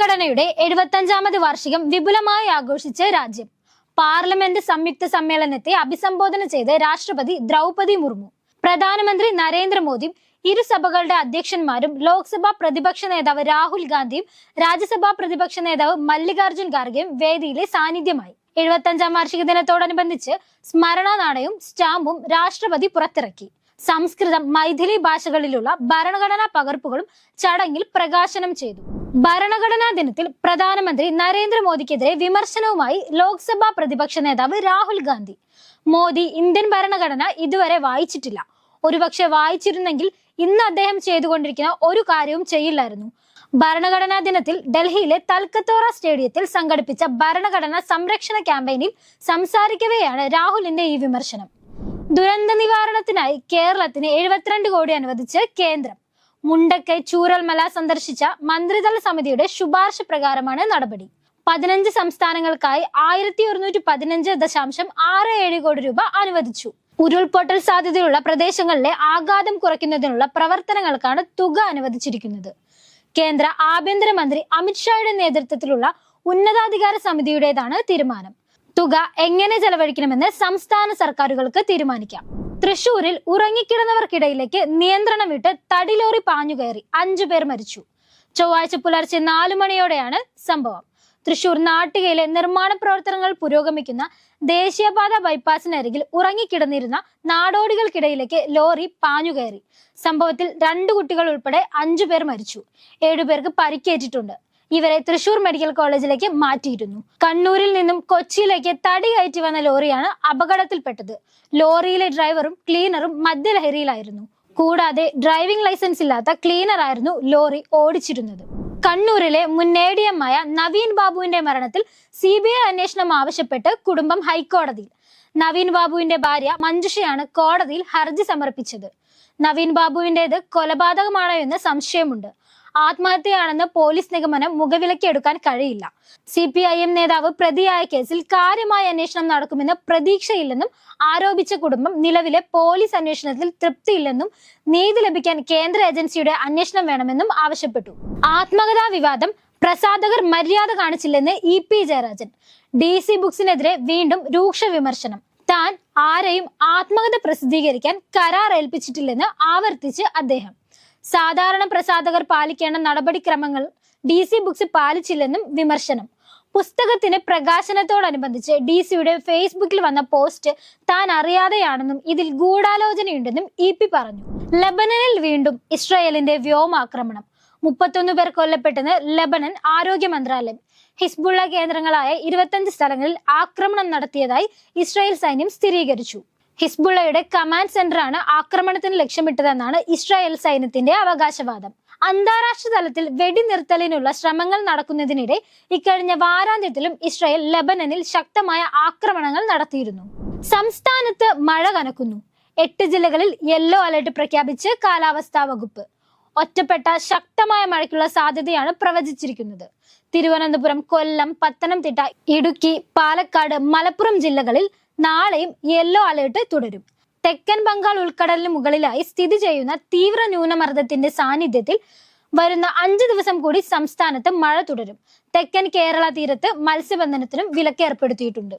ഭരണഘടനയുടെ 75ാമത് വാർഷികം വിപുലമായി ആഘോഷിച്ച് രാജ്യം. പാർലമെന്റ് സംയുക്ത സമ്മേളനത്തെ അഭിസംബോധന ചെയ്ത് രാഷ്ട്രപതി ദ്രൗപദി മുർമു, പ്രധാനമന്ത്രി നരേന്ദ്രമോദിയും ഇരുസഭകളുടെ അധ്യക്ഷന്മാരും ലോക്സഭാ പ്രതിപക്ഷ നേതാവ് രാഹുൽ ഗാന്ധിയും രാജ്യസഭാ പ്രതിപക്ഷ നേതാവ് മല്ലികാർജുൻ ഖാർഗെയും വേദിയിലെ സാന്നിധ്യമായി. 75ാം വാർഷിക ദിനത്തോടനുബന്ധിച്ച് സ്മരണ നാണയവും സ്റ്റാമ്പും രാഷ്ട്രപതി പുറത്തിറക്കി. സംസ്കൃതം, മൈഥിലി ഭാഷകളിലുള്ള ഭരണഘടനാ പകർപ്പുകളും ചടങ്ങിൽ പ്രകാശനം ചെയ്തു. ഭരണഘടനാ ദിനത്തിൽ പ്രധാനമന്ത്രി നരേന്ദ്രമോദിക്കെതിരെ വിമർശനവുമായി ലോക്സഭാ പ്രതിപക്ഷ നേതാവ് രാഹുൽ ഗാന്ധി. മോദി ഇന്ത്യൻ ഭരണഘടന ഇതുവരെ വായിച്ചിട്ടില്ല. ഒരുപക്ഷെ വായിച്ചിരുന്നെങ്കിൽ ഇന്ന് അദ്ദേഹം ചെയ്തുകൊണ്ടിരിക്കുന്ന ഒരു കാര്യവും ചെയ്യില്ലായിരുന്നു. ഭരണഘടനാ ദിനത്തിൽ ഡൽഹിയിലെ തൽക്കത്തോറ സ്റ്റേഡിയത്തിൽ സംഘടിപ്പിച്ച ഭരണഘടനാ സംരക്ഷണ ക്യാമ്പയിനിൽ സംസാരിക്കവെയാണ് രാഹുലിന്റെ ഈ വിമർശനം. ദുരന്ത നിവാരണത്തിനായി കേരളത്തിന് 72 കോടി അനുവദിച്ച് കേന്ദ്രം. മുണ്ടക്കൈ, ചൂരൽമല സന്ദർശിച്ച മന്ത്രിതല സമിതിയുടെ ശുപാർശ പ്രകാരമാണ് നടപടി. 15 സംസ്ഥാനങ്ങൾക്കായി 1115.67 കോടി രൂപ അനുവദിച്ചു. ഉരുൾപൊട്ടൽ സാധ്യതയുള്ള പ്രദേശങ്ങളിലെ ആഘാതം കുറയ്ക്കുന്നതിനുള്ള പ്രവർത്തനങ്ങൾക്കാണ് തുക അനുവദിച്ചിരിക്കുന്നത്. കേന്ദ്ര ആഭ്യന്തരമന്ത്രി അമിത്ഷായുടെ നേതൃത്വത്തിലുള്ള ഉന്നതാധികാര സമിതിയുടേതാണ് തീരുമാനം. തുക എങ്ങനെ ചെലവഴിക്കണമെന്ന് സംസ്ഥാന സർക്കാരുകൾക്ക് തീരുമാനിക്കാം. തൃശൂരിൽ ഉറങ്ങിക്കിടന്നവർക്കിടയിലേക്ക് നിയന്ത്രണം വിട്ട് തടിലോറി പാഞ്ഞുകയറി 5 പേർ മരിച്ചു. ചൊവ്വാഴ്ച പുലർച്ചെ 4 മണിയോടെയാണ് സംഭവം. തൃശൂർ നാട്ടികയിലെ നിർമ്മാണ പ്രവർത്തനങ്ങൾ പുരോഗമിക്കുന്ന ദേശീയപാത ബൈപ്പാസിനരികിൽ ഉറങ്ങിക്കിടന്നിരുന്ന നാടോടികൾക്കിടയിലേക്ക് ലോറി പാഞ്ഞുകയറി. സംഭവത്തിൽ 2 കുട്ടികൾ ഉൾപ്പെടെ 5 പേർ മരിച്ചു. 7 പേർക്ക് പരിക്കേറ്റിട്ടുണ്ട്. ഇവരെ തൃശൂർ മെഡിക്കൽ കോളേജിലേക്ക് മാറ്റിയിരുന്നു. കണ്ണൂരിൽ നിന്നും കൊച്ചിയിലേക്ക് തടി കയറ്റി വന്ന ലോറിയാണ് അപകടത്തിൽപ്പെട്ടത്. ലോറിയിലെ ഡ്രൈവറും ക്ലീനറും മദ്യലഹരിയിലായിരുന്നു. കൂടാതെ ഡ്രൈവിംഗ് ലൈസൻസ് ഇല്ലാത്ത ക്ലീനറായിരുന്നു ലോറി ഓടിച്ചിരുന്നത്. കണ്ണൂരിലെ മുൻ ADM ആയ നവീൻ ബാബുവിന്റെ മരണത്തിൽ CBI അന്വേഷണം ആവശ്യപ്പെട്ട് കുടുംബം ഹൈക്കോടതിയിൽ. നവീൻ ബാബുവിന്റെ ഭാര്യ മഞ്ജുഷയാണ് കോടതിയിൽ ഹർജി സമർപ്പിച്ചത്. നവീൻ ബാബുവിന്റേത് കൊലപാതകമാണോ എന്ന് സംശയമുണ്ട്. ആത്മഹത്യയാണെന്ന് പോലീസ് നിഗമനം മുഖവിലക്കെടുക്കാൻ കഴിയില്ല. CPIM നേതാവ് പ്രതിയായ കേസിൽ കാര്യമായ അന്വേഷണം നടക്കുമെന്ന് പ്രതീക്ഷയില്ലെന്നും ആരോപിച്ച കുടുംബം നിലവിലെ പോലീസ് അന്വേഷണത്തിൽ തൃപ്തിയില്ലെന്നും നീതി ലഭിക്കാൻ കേന്ദ്ര ഏജൻസിയുടെ അന്വേഷണം വേണമെന്നും ആവശ്യപ്പെട്ടു. ആത്മകഥാ വിവാദം, പ്രസാധകർ മര്യാദ കാണിച്ചില്ലെന്ന് EP ജയരാജൻ. DC ബുക്സിനെതിരെ വീണ്ടും രൂക്ഷ വിമർശനം. താൻ ആരെയും ആത്മകഥ പ്രസിദ്ധീകരിക്കാൻ കരാർ ഏൽപ്പിച്ചിട്ടില്ലെന്ന് ആവർത്തിച്ച് അദ്ദേഹം. സാധാരണ പ്രസാധകർ പാലിക്കേണ്ട നടപടിക്രമങ്ങൾ DC ബുക്സ് പാലിച്ചില്ലെന്നും വിമർശനം. പുസ്തകത്തിന് പ്രകാശനത്തോടനുബന്ധിച്ച് DCയുടെ ഫേസ്ബുക്കിൽ വന്ന പോസ്റ്റ് താൻ അറിയാതെയാണെന്നും ഇതിൽ ഗൂഢാലോചനയുണ്ടെന്നും EP പറഞ്ഞു. ലബനനിൽ വീണ്ടും ഇസ്രായേലിന്റെ വ്യോമാക്രമണം. 31 പേർ കൊല്ലപ്പെട്ടെന്ന് ലബനൻ ആരോഗ്യ മന്ത്രാലയം. ഹിസ്ബുള്ള കേന്ദ്രങ്ങളായ 25 സ്ഥലങ്ങളിൽ ആക്രമണം നടത്തിയതായി ഇസ്രായേൽ സൈന്യം സ്ഥിരീകരിച്ചു. ഹിസ്ബുള്ളയുടെ കമാൻഡ് സെന്ററാണ് ആക്രമണത്തിന് ലക്ഷ്യമിട്ടതെന്നാണ് ഇസ്രായേൽ സൈന്യത്തിന്റെ അവകാശവാദം. അന്താരാഷ്ട്ര തലത്തിൽ വെടിനിർത്തലിനുള്ള ശ്രമങ്ങൾ നടക്കുന്നതിനിടെ ഇക്കഴിഞ്ഞ വാരാന്ത്യത്തിലും ഇസ്രായേൽ ലബനനിൽ ശക്തമായ ആക്രമണങ്ങൾ നടത്തിയിരുന്നു. സംസ്ഥാനത്ത് മഴ കനക്കുന്നു. 8 ജില്ലകളിൽ യെല്ലോ അലർട്ട് പ്രഖ്യാപിച്ച് കാലാവസ്ഥാ വകുപ്പ്. ഒറ്റപ്പെട്ട ശക്തമായ മഴയ്ക്കുള്ള സാധ്യതയാണ് പ്രവചിച്ചിരിക്കുന്നത്. തിരുവനന്തപുരം, കൊല്ലം, പത്തനംതിട്ട, ഇടുക്കി, പാലക്കാട്, മലപ്പുറം ജില്ലകളിൽ നാളെയും യെല്ലോ അലേർട്ട് തുടരും. തെക്കൻ ബംഗാൾ ഉൾക്കടലിന് മുകളിലായി സ്ഥിതി ചെയ്യുന്ന തീവ്ര ന്യൂനമർദ്ദത്തിന്റെ സാന്നിധ്യത്തിൽ വരുന്ന 5 ദിവസം കൂടി സംസ്ഥാനത്ത് മഴ തുടരും. തെക്കൻ കേരള തീരത്ത് മത്സ്യബന്ധനത്തിനും വിലക്ക് ഏർപ്പെടുത്തിയിട്ടുണ്ട്.